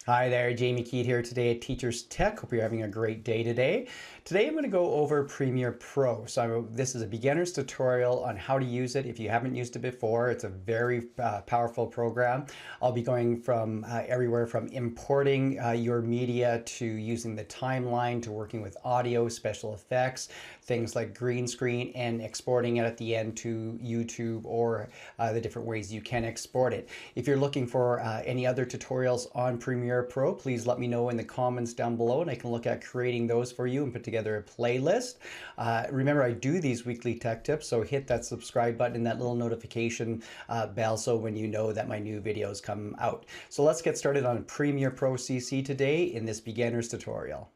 Hi there, Jamie Keat here today at Teachers Tech. Hope you're having a great day today. Today I'm going to go over Premiere Pro. This is a beginner's tutorial on how to use it. If you haven't used it before, it's a very powerful program. I'll be going from everywhere from importing your media to using the timeline to working with audio, special effects, things like green screen, and exporting it at the end to YouTube or the different ways you can export it. If you're looking for any other tutorials on Premiere Pro, please let me know in the comments down below and I can look at creating those for you and put together a playlist. Remember, I do these weekly tech tips, so hit that subscribe button and that little notification bell so when you know that my new videos come out. So let's get started on Premiere Pro CC today in this beginner's tutorial.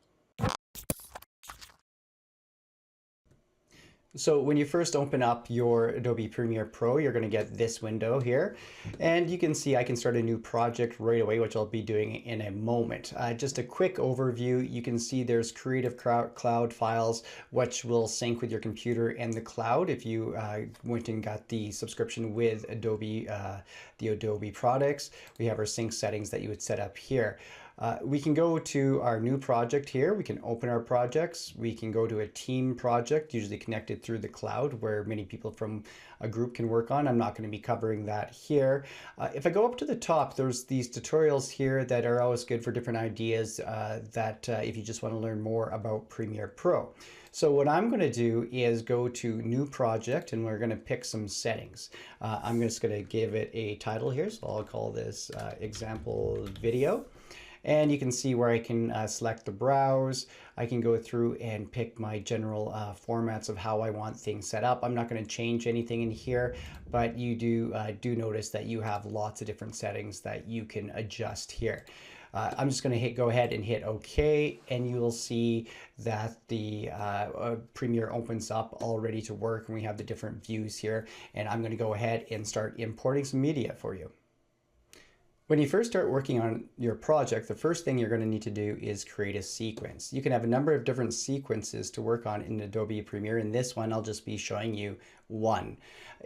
So when you first open up your Adobe Premiere Pro, you're going to get this window here. And you can see I can start a new project right away, which I'll be doing in a moment. Just a quick overview, you can see there's Creative Cloud files, which will sync with your computer and the cloud if you went and got the subscription with Adobe, the Adobe products. We have our sync settings that you would set up here. We can go to our new project here. We can open our projects. We can go to a team project, usually connected through the cloud, where many people from a group can work on. I'm not going to be covering that here. If I go up to the top, there's these tutorials here that are always good for different ideas if you just want to learn more about Premiere Pro. So what I'm going to do is go to new project and we're going to pick some settings. I'm just going to give it a title here. So I'll call this example video. And you can see where I can select the browse. I can go through and pick my general formats of how I want things set up. I'm not going to change anything in here, but you do notice that you have lots of different settings that you can adjust here. I'm just going to go ahead and hit OK, and you will see that the Premiere opens up all ready to work, and we have the different views here. And I'm going to go ahead and start importing some media for you. When you first start working on your project, the first thing you're going to need to do is create a sequence. You can have a number of different sequences to work on in Adobe Premiere. In this one, I'll just be showing you one.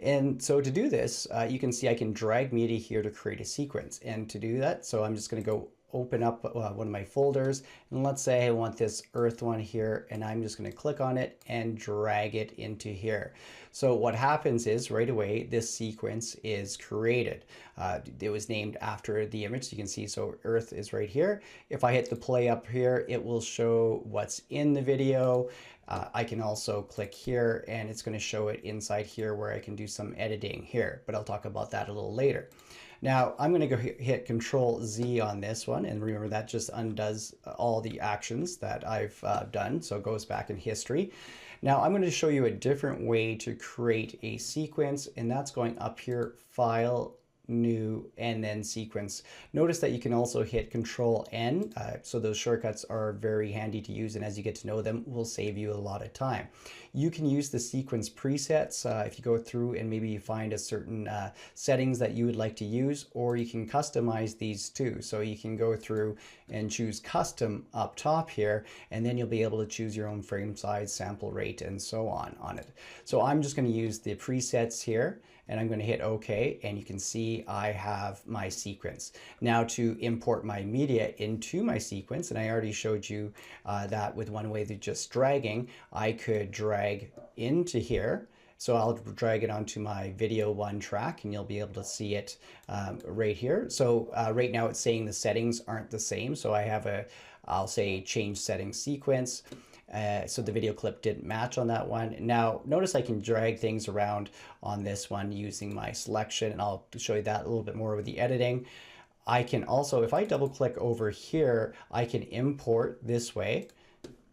And so to do this, you can see I can drag media here to create a sequence. And to do that, so I'm just going to go open up one of my folders, and let's say I want this earth one here, and I'm just going to click on it and drag it into here. So what happens is right away this sequence is created. It was named after the image, so you can see, so earth is right here. If I hit the play up here, it will show what's in the video. I can also click here and it's going to show it inside here where I can do some editing here, but I'll talk about that a little later. Now I'm going to go hit Control Z on this one, and remember that just undoes all the actions that I've done, so it goes back in history. Now I'm going to show you a different way to create a sequence, and that's going up here, File, New, and then Sequence. Notice that you can also hit Control N, so those shortcuts are very handy to use, and as you get to know them, will save you a lot of time. You can use the sequence presets if you go through and maybe you find a certain settings that you would like to use, or you can customize these too. So you can go through and choose custom up top here, and then you'll be able to choose your own frame size, sample rate, and so on it. So I'm just going to use the presets here, and I'm going to hit OK, and you can see I have my sequence. Now to import my media into my sequence, and I already showed you that with one way that just dragging, I could drag into here. So I'll drag it onto my video 1 track, and you'll be able to see it right here. So right now it's saying the settings aren't the same. So I have I'll say change settings sequence. So the video clip didn't match on that one. Now notice I can drag things around on this one using my selection, and I'll show you that a little bit more with the editing. I can also, if I double click over here, I can import this way.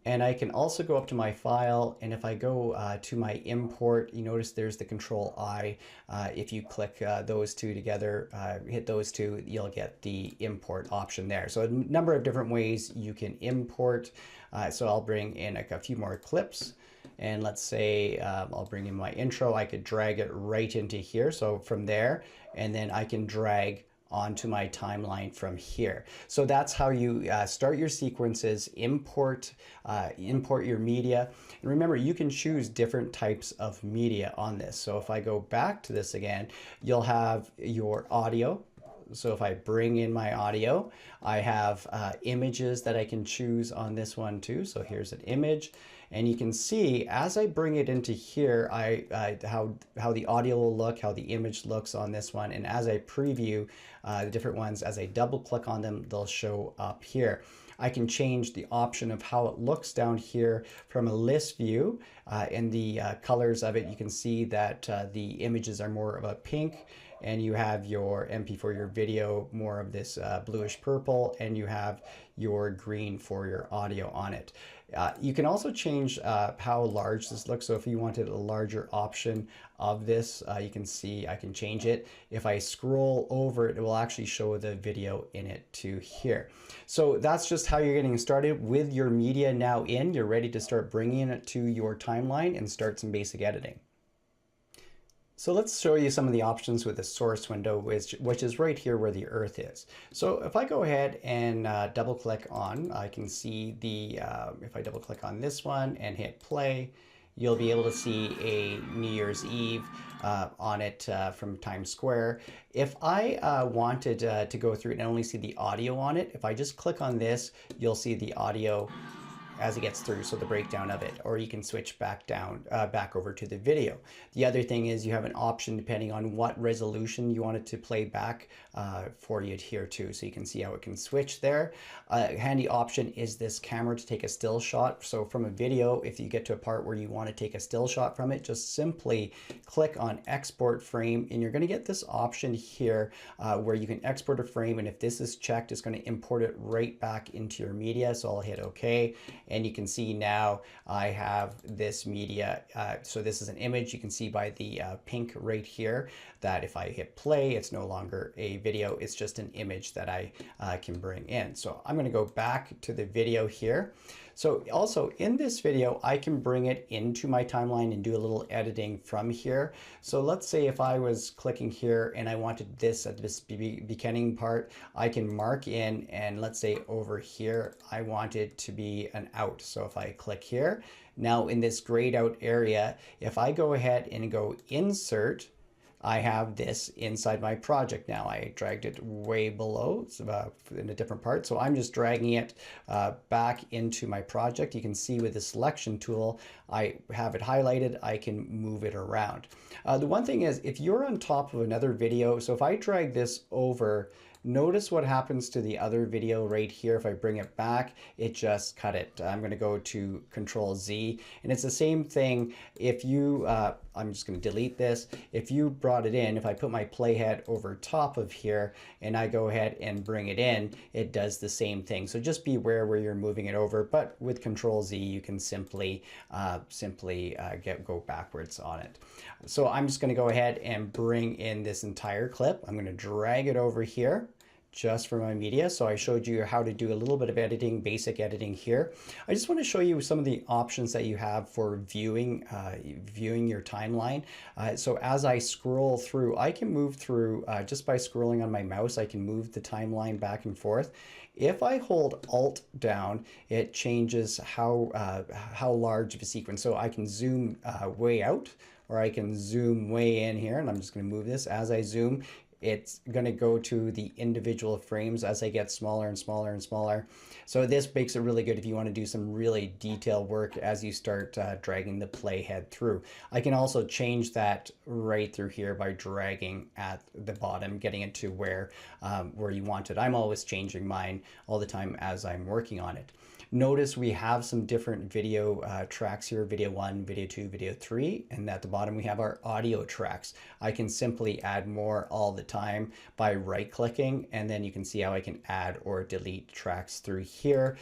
And I can also go up to my file, and if I go to my import, you notice there's the Control I. If you click those two together, hit those two, you'll get the import option there. So a number of different ways you can import. So I'll bring in a few more clips. And let's say I'll bring in my intro. I could drag it right into here. So from there, and then I can drag onto my timeline from here. So that's how you start your sequences, import your media. And remember, you can choose different types of media on this. So if I go back to this again, you'll have your audio. So if I bring in my audio, I have images that I can choose on this one too. So here's an image, and you can see as I bring it into here, how the audio will look, how the image looks on this one, and as I preview the different ones, as I double click on them, they'll show up here. I can change the option of how it looks down here from a list view. In the colors of it, you can see that the images are more of a pink, and you have your MP for your video, more of this bluish purple, and you have your green for your audio on it. You can also change how large this looks. So if you wanted a larger option of this, you can see I can change it. If I scroll over it, it will actually show the video in it to here. So that's just how you're getting started with your media now in. You're ready to start bringing it to your timeline and start some basic editing. So let's show you some of the options with the source window, which is right here where the earth is. So if I go ahead and double click on, I can see the, if I double click on this one and hit play, you'll be able to see a New Year's Eve on it from Times Square. If I wanted to go through it and only see the audio on it, if I just click on this, you'll see the audio as it gets through, so the breakdown of it, or you can switch back down, back over to the video. The other thing is you have an option depending on what resolution you want it to play back for you here too, so you can see how it can switch there. A handy option is this camera to take a still shot. So from a video, if you get to a part where you want to take a still shot from it, just simply click on export frame, and you're going to get this option here where you can export a frame, and if this is checked, it's going to import it right back into your media. So I'll hit OK. And you can see now I have this media. So this is an image. You can see by the pink right here that if I hit play, it's no longer a video. It's just an image that I can bring in. So I'm going to go back to the video here. So also in this video, I can bring it into my timeline and do a little editing from here. So let's say if I was clicking here and I wanted this at this beginning part, I can mark in, and let's say over here, I want it to be an out. So if I click here, now in this grayed out area, if I go ahead and go insert, I have this inside my project now. I dragged it way below in a different part. So I'm just dragging it back into my project. You can see with the selection tool, I have it highlighted. I can move it around. The one thing is, if you're on top of another video, so if I drag this over, notice what happens to the other video right here. If I bring it back, it just cut it. I'm going to go to Control Z, and it's the same thing. If you, I'm just going to delete this. If you brought it in, if I put my playhead over top of here and I go ahead and bring it in, it does the same thing. So just be aware where you're moving it over, but with Control Z, you can simply go backwards on it. So I'm just going to go ahead and bring in this entire clip. I'm going to drag it over here just for my media. So I showed you how to do a little bit of editing, basic editing here. I just want to show you some of the options that you have for viewing your timeline. So as I scroll through, I can move through just by scrolling on my mouse. I can move the timeline back and forth. If I hold Alt down, it changes how large of a sequence. So I can zoom way out, or I can zoom way in here, and I'm just going to move this. As I zoom, it's going to go to the individual frames as they get smaller and smaller and smaller. So this makes it really good if you want to do some really detailed work as you start dragging the playhead through. I can also change that right through here by dragging at the bottom, getting it to where you want it. I'm always changing mine all the time as I'm working on it. Notice we have some different video tracks here, video 1, video 2, video 3, and at the bottom we have our audio tracks. I can simply add more all the time by right-clicking, and then you can see how I can add or delete tracks through here.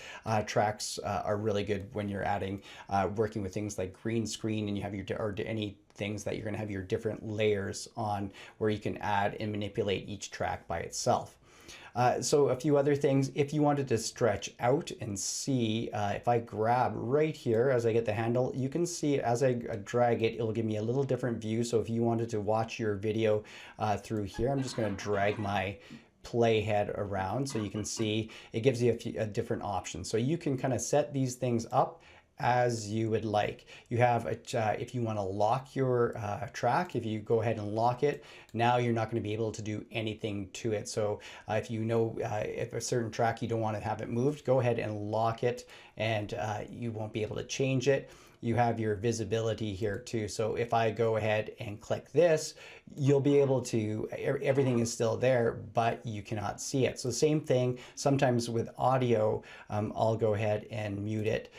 Tracks are really good when you're adding, working with things like green screen, and you have your, or any things that you're going to have your different layers on, where you can add and manipulate each track by itself. So a few other things, if you wanted to stretch out and see, if I grab right here as I get the handle, you can see as I drag it, it'll give me a little different view. So if you wanted to watch your video through here, I'm just going to drag my playhead around so you can see it gives you a different option. So you can kind of set these things up as you would like. You have, if you want to lock your track, if you go ahead and lock it, now you're not going to be able to do anything to it. So if you know if a certain track you don't want to have it moved, go ahead and lock it, and you won't be able to change it. You have your visibility here too. So if I go ahead and click this, you'll be able to, everything is still there, but you cannot see it. So same thing, sometimes with audio, I'll go ahead and mute it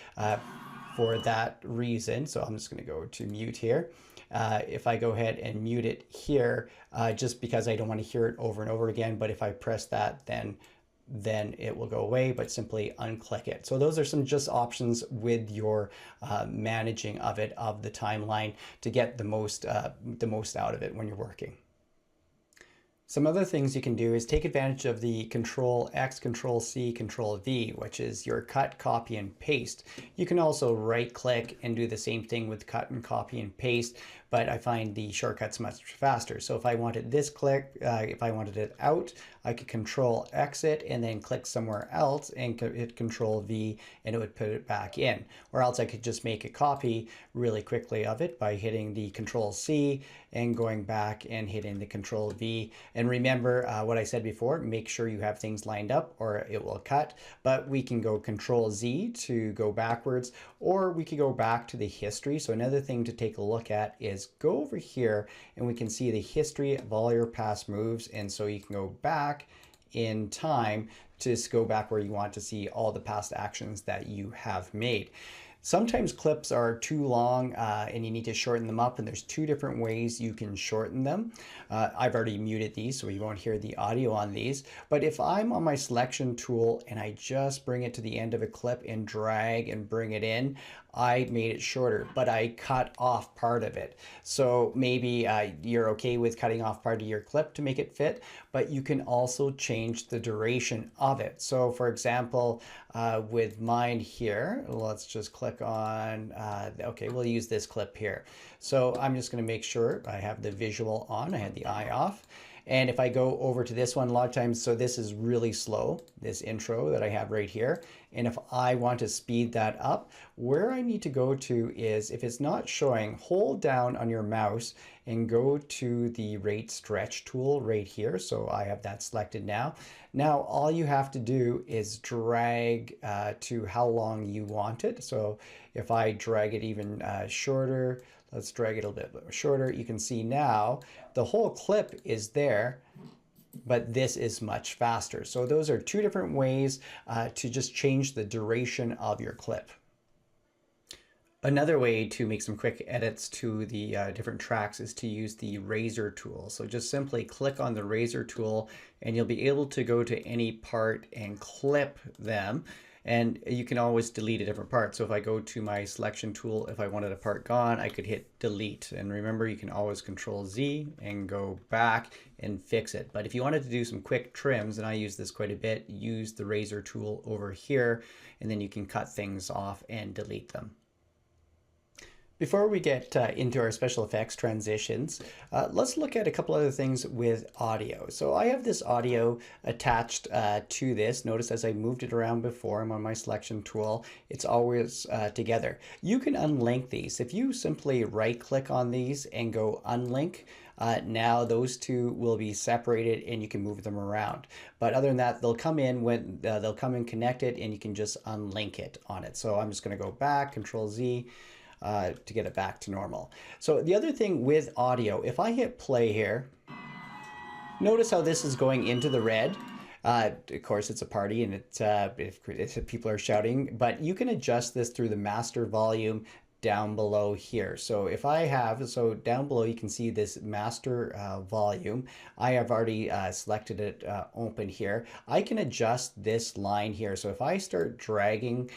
for that reason. So I'm just gonna go to mute here. If I go ahead and mute it here, just because I don't want to hear it over and over again, but if I press that, then it will go away, but simply unclick it. So those are some just options with your managing of it, of the timeline, to get the most out of it when you're working. Some other things you can do is take advantage of the Control X, Control C, Control V, which is your cut, copy, and paste. You can also right click and do the same thing with cut and copy and paste, but I find the shortcuts much faster. So if I wanted this click, if I wanted it out, I could Control Exit and then click somewhere else and hit Control V and it would put it back in. Or else I could just make a copy really quickly of it by hitting the Control C and going back and hitting the Control V. And remember what I said before, make sure you have things lined up or it will cut. But we can go Control Z to go backwards, or we could go back to the history. So another thing to take a look at is go over here and we can see the history of all your past moves. And so you can go back in time to just go back where you want to see all the past actions that you have made. Sometimes clips are too long and you need to shorten them up, and there's two different ways you can shorten them. I've already muted these so you won't hear the audio on these, but if I'm on my selection tool and I just bring it to the end of a clip and drag and bring it in, I made it shorter, but I cut off part of it. So maybe you're okay with cutting off part of your clip to make it fit, but you can also change the duration of it. So for example, with mine here, let's just click on, okay, we'll use this clip here. So I'm just gonna make sure I have the visual on, I had the eye off. And if I go over to this one, a lot of times, so this is really slow, this intro that I have right here. And if I want to speed that up, where I need to go to is, if it's not showing, hold down on your mouse and go to the rate stretch tool right here. So I have that selected now. Now, all you have to do is drag to how long you want it. So if I drag it even shorter, let's drag it a little bit shorter. You can see now the whole clip is there, but this is much faster. So those are two different ways to just change the duration of your clip. Another way to make some quick edits to the different tracks is to use the razor tool. So just simply click on the razor tool and you'll be able to go to any part and clip them. And you can always delete a different part. So if I go to my selection tool, if I wanted a part gone, I could hit delete. And remember, you can always Control Z and go back and fix it. But if you wanted to do some quick trims, and I use this quite a bit, use the razor tool over here, and then you can cut things off and delete them. Before we get into our special effects transitions, let's look at a couple other things with audio. So I have this audio attached to this. Notice as I moved it around before, I'm on my selection tool, it's always together. You can unlink these. If you simply right click on these and go unlink, now those two will be separated and you can move them around. But other than that, they'll come in when they'll come in connected and you can just unlink it on it. So I'm just going to go back, Control Z, to get it back to normal. So the other thing with audio, if I hit play here, notice how this is going into the red. Of course, it's a party and if people are shouting, but you can adjust this through the master volume down below here. So if I have, so down below you can see this master volume. I have already selected it open here. I can adjust this line here. So if I start dragging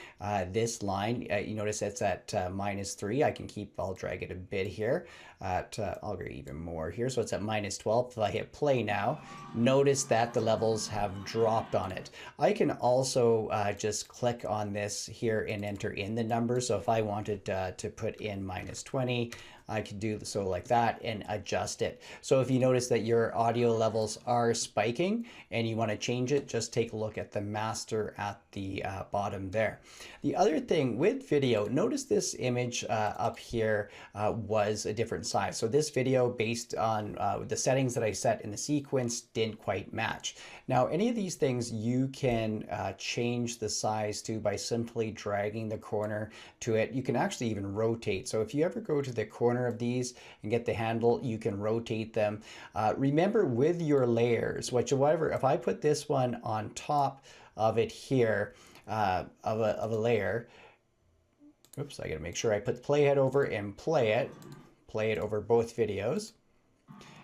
this line, you notice it's at -3. I can keep, I'll drag it a bit here. I'll go even more here. So it's at -12. If I hit play now, notice that the levels have dropped on it. I can also just click on this here and enter in the numbers. So if I wanted to put in -20, I could do so like that and adjust it. So if you notice that your audio levels are spiking and you want to change it, just take a look at the master at the bottom there. The other thing with video, notice this image up here was a different size. So this video, based on the settings that I set in the sequence, didn't quite match. Now, any of these things you can change the size to by simply dragging the corner to it. You can actually even rotate. So if you ever go to the corner of these and get the handle, you can rotate them. Remember, with your layers, whatever, if I put this one on top of it here, of a layer, oops, I gotta make sure I put the playhead over and play it over both videos.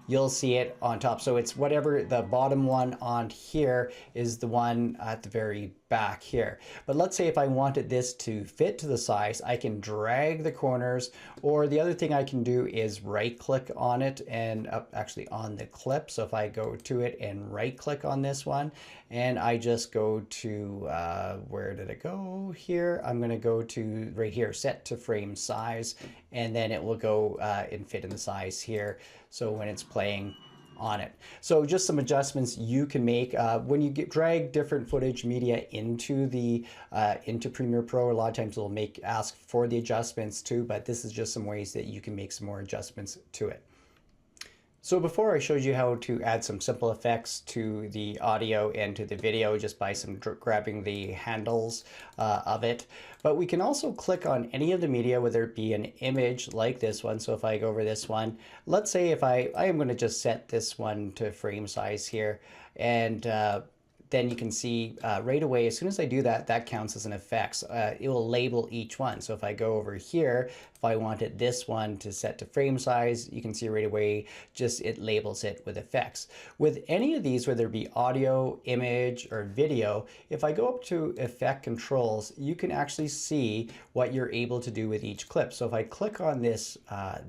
You'll see it on top. So it's whatever the bottom one on here is the one at the very back here. But let's say if I wanted this to fit to the size, I can drag the corners, or the other thing I can do is right click on it and actually on the clip. So if I go to it and right click on this one, and I just go to, where did it go here? I'm gonna go to right here, set to frame size, and then it will go and fit in the size here. So when it's playing on it. So just some adjustments you can make when you drag different footage media into the into Premiere Pro. A lot of times it'll ask for the adjustments too, but this is just some ways that you can make some more adjustments to it. So before I showed you how to add some simple effects to the audio and to the video just by grabbing the handles of it. But we can also click on any of the media, whether it be an image like this one. So if I go over this one, let's say if I am going to just set this one to frame size here, and then you can see right away, as soon as I do that, that counts as an effects. It will label each one. So if I go over here, if I wanted this one to set to frame size, you can see right away, just it labels it with effects. With any of these, whether it be audio, image, or video, if I go up to effect controls, you can actually see what you're able to do with each clip. So if I click on this,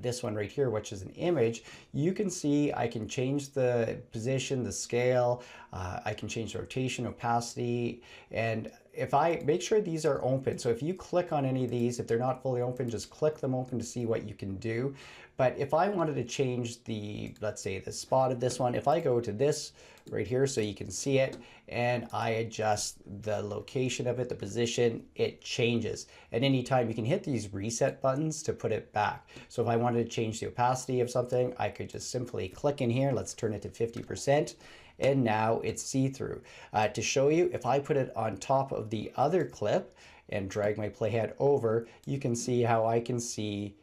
this one right here, which is an image, you can see I can change the position, the scale, I can change the rotation, opacity, and if I make sure these are open, so if you click on any of these, if they're not fully open, just click them open to see what you can do. But if I wanted to change the, let's say the spot of this one, if I go to this right here so you can see it, and I adjust the location of it, the position, it changes. At any time you can hit these reset buttons to put it back. So if I wanted to change the opacity of something, I could just simply click in here. Let's turn it to 50%. And now it's see-through. To show you, if I put it on top of the other clip and drag my playhead over, you can see how I can see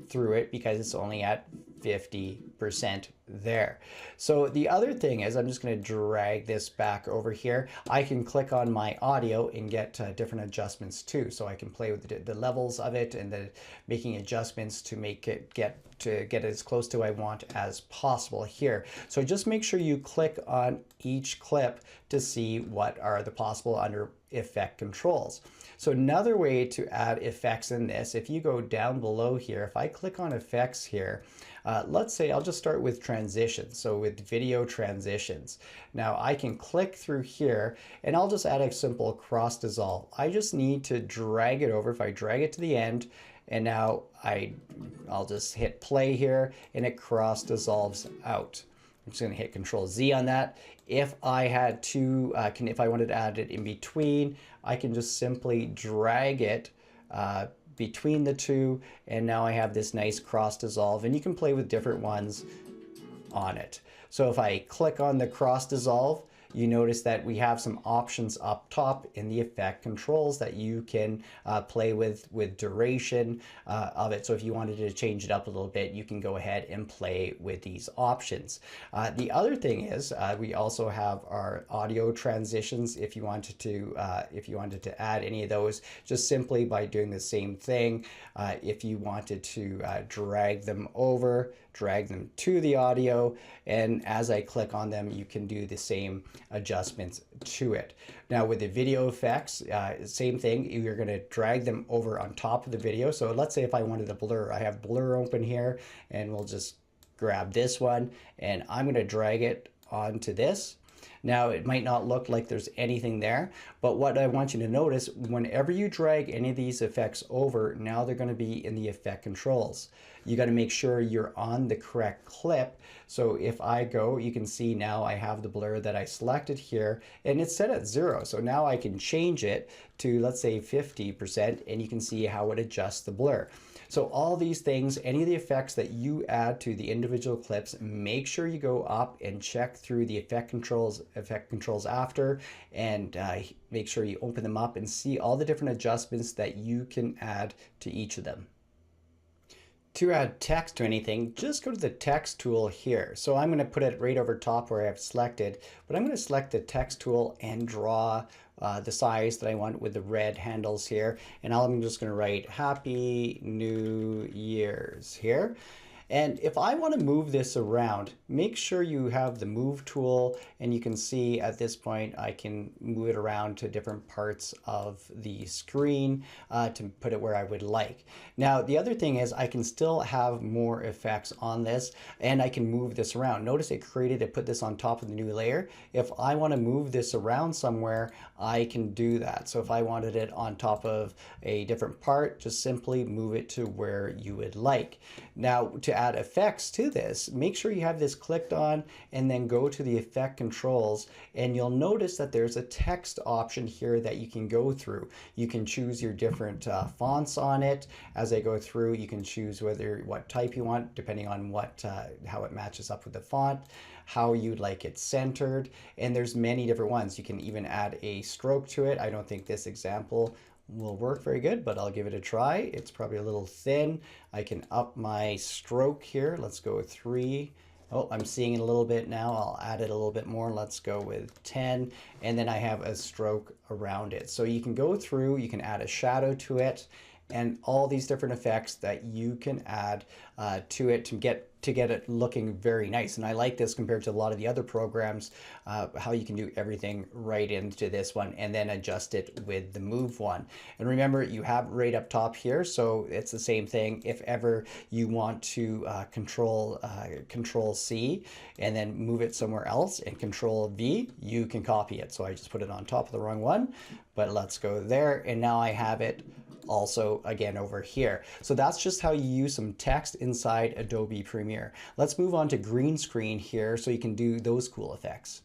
through it because it's only at 50% there. So the other thing is, I'm just going to drag this back over here. I can click on my audio and get different adjustments too. So I can play with the levels of it and making adjustments to make it get as close to I want as possible here. So just make sure you click on each clip to see what are the possible under effect controls. So another way to add effects in this, if you go down below here, if I click on effects here, let's say I'll just start with transitions. So with video transitions. Now I can click through here and I'll just add a simple cross dissolve. I just need to drag it over. If I drag it to the end, and now I'll just hit play here and it cross dissolves out. I'm just going to hit Control Z on that. If I had to, if I wanted to add it in between, I can just simply drag it between the two, and now I have this nice cross dissolve, and you can play with different ones on it. So if I click on the cross dissolve, you notice that we have some options up top in the effect controls that you can play with duration of it. So if you wanted to change it up a little bit, you can go ahead and play with these options. The other thing is we also have our audio transitions. If you wanted to add any of those, just simply by doing the same thing. If you wanted to drag them over, drag them to the audio, and as I click on them, you can do the same adjustments to it. Now with the video effects, same thing, you're going to drag them over on top of the video. So let's say if I wanted a blur, I have blur open here, and we'll just grab this one, and I'm going to drag it onto this. Now it might not look like there's anything there, but what I want you to notice, whenever you drag any of these effects over, now they're going to be in the effect controls. You got to make sure you're on the correct clip. So if I go, you can see now I have the blur that I selected here and it's set at 0. So now I can change it to, let's say, 50%, and you can see how it adjusts the blur. So all these things, any of the effects that you add to the individual clips, make sure you go up and check through the effect controls after, and make sure you open them up and see all the different adjustments that you can add to each of them. To add text to anything, just go to the text tool here. So I'm going to put it right over top where I have selected, but I'm going to select the text tool and draw the size that I want with the red handles here. And I'm just going to write Happy New Year's here. And if I want to move this around, make sure you have the move tool, and you can see at this point I can move it around to different parts of the screen to put it where I would like. Now the other thing is I can still have more effects on this, and I can move this around. Notice it put this on top of the new layer. If I want to move this around somewhere, I can do that. So if I wanted it on top of a different part, just simply move it to where you would like. Now to add effects to this, make sure you have this clicked on and then go to the effect controls, and you'll notice that there's a text option here that you can go through. You can choose your different fonts on it. As I go through, you can choose what type you want depending on how it matches up with the font, how you'd like it centered, and there's many different ones. You can even add a stroke to it. I don't think this example will work very good, but I'll give it a try. It's probably a little thin. I can up my stroke here. Let's go with 3. Oh, I'm seeing it a little bit now. I'll add it a little bit more. Let's go with 10. And then I have a stroke around it. So you can go through, you can add a shadow to it, and all these different effects that you can add to it to get it looking very nice. And I like this compared to a lot of the other programs, how you can do everything right into this one and then adjust it with the move one. And remember, you have right up top here, so it's the same thing. If ever you want to control C and then move it somewhere else and control V, you can copy it. So I just put it on top of the wrong one, but let's go there, and now I have it also again over here. So that's just how you use some text inside Adobe Premiere. Let's move on to green screen here so you can do those cool effects.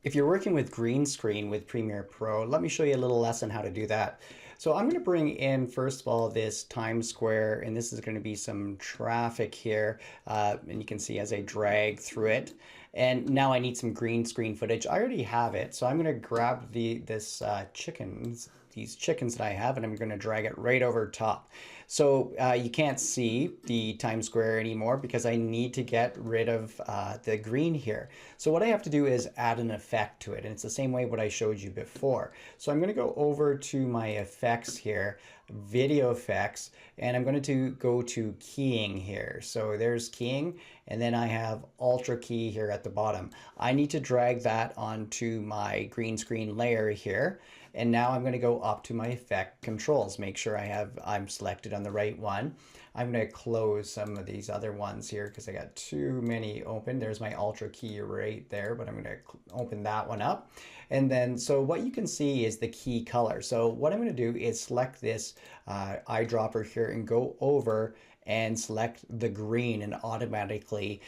If you're working with green screen with Premiere Pro, let me show you a little lesson how to do that. So I'm going to bring in, first of all, this Times Square, and this is going to be some traffic here, and you can see as I drag through it. And now I need some green screen footage. I already have it, so I'm going to grab these chickens that I have, and I'm going to drag it right over top. So you can't see the Times Square anymore because I need to get rid of the green here. So what I have to do is add an effect to it, and it's the same way what I showed you before. So I'm going to go over to my effects here, video effects, and I'm going to go to keying here. So there's keying, and then I have Ultra Key here at the bottom. I need to drag that onto my green screen layer here. And now I'm going to go up to my effect controls, make sure I'm selected on the right one. I'm going to close some of these other ones here because I got too many open. There's my Ultra Key right there, but I'm going to open that one up. And then, so what you can see is the key color. So what I'm going to do is select this eyedropper here and go over and select the green, and automatically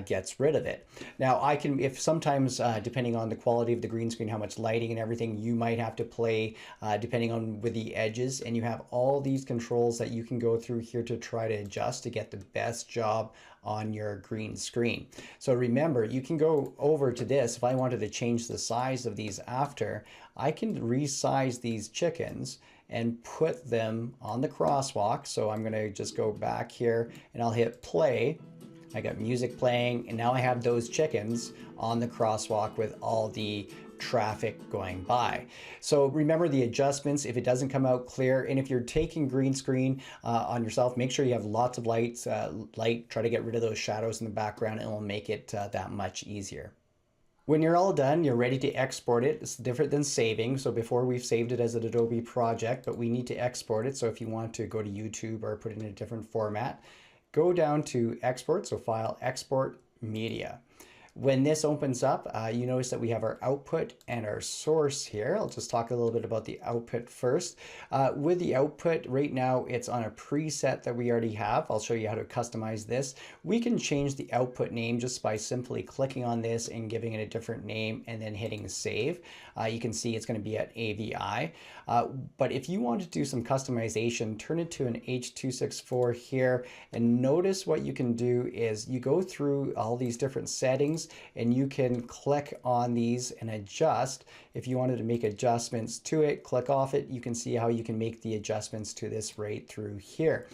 gets rid of it. Now I can, if sometimes depending on the quality of the green screen, how much lighting and everything, you might have to play depending on with the edges, and you have all these controls that you can go through here to try to adjust to get the best job on your green screen. So remember, you can go over to this. If I wanted to change the size of these after, I can resize these chickens and put them on the crosswalk. So I'm going to just go back here and I'll hit play. I got music playing, and now I have those chickens on the crosswalk with all the traffic going by. So remember the adjustments if it doesn't come out clear, and if you're taking green screen on yourself, make sure you have lots of light, try to get rid of those shadows in the background, and it will make it that much easier. When you're all done, you're ready to export it. It's different than saving. So before we've saved it as an Adobe project, but we need to export it. So if you want to go to YouTube or put it in a different format, go down to export, so file, export media. When this opens up, you notice that we have our output and our source here. I'll just talk a little bit about the output first. With the output, right now it's on a preset that we already have. I'll show you how to customize this. We can change the output name just by simply clicking on this and giving it a different name and then hitting save. You can see it's going to be at AVI. But if you want to do some customization, turn it to an H.264 here, and notice what you can do is you go through all these different settings and you can click on these and adjust. If you wanted to make adjustments to it, click off it. You can see how you can make the adjustments to this right through here.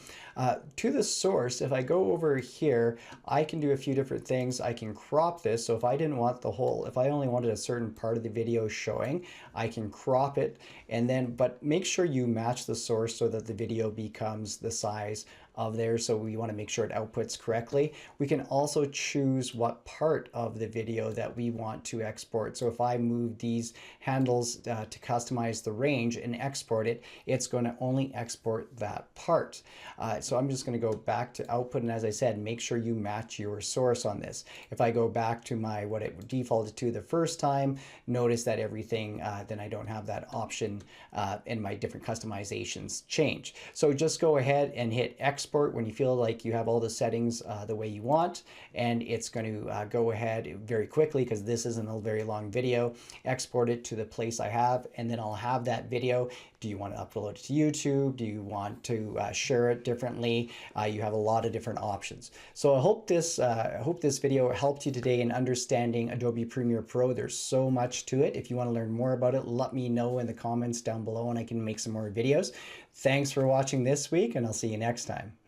To the source, if I go over here, I can do a few different things. I can crop this. So if I didn't want the whole, if I only wanted a certain part of the video showing, I can crop it, and then, but make sure you match the source so that the video becomes the size of there. So we want to make sure it outputs correctly. We can also choose what part of the video that we want to export. So if I move these handles to customize the range and export it, it's going to only export that part. So I'm just going to go back to output, and as I said, make sure you match your source on this. If I go back to my what it defaulted to the first time, notice that everything, then I don't have that option in my different customizations change. So just go ahead and hit export when you feel like you have all the settings the way you want, and it's going to go ahead very quickly, because this isn't a very long video, export it to the place I have, and then I'll have that video. Do you want to upload it to YouTube? Do you want to share it differently? You have a lot of different options. So I hope this video helped you today in understanding Adobe Premiere Pro. There's so much to it. If you want to learn more about it, let me know in the comments down below and I can make some more videos. Thanks for watching this week, and I'll see you next time.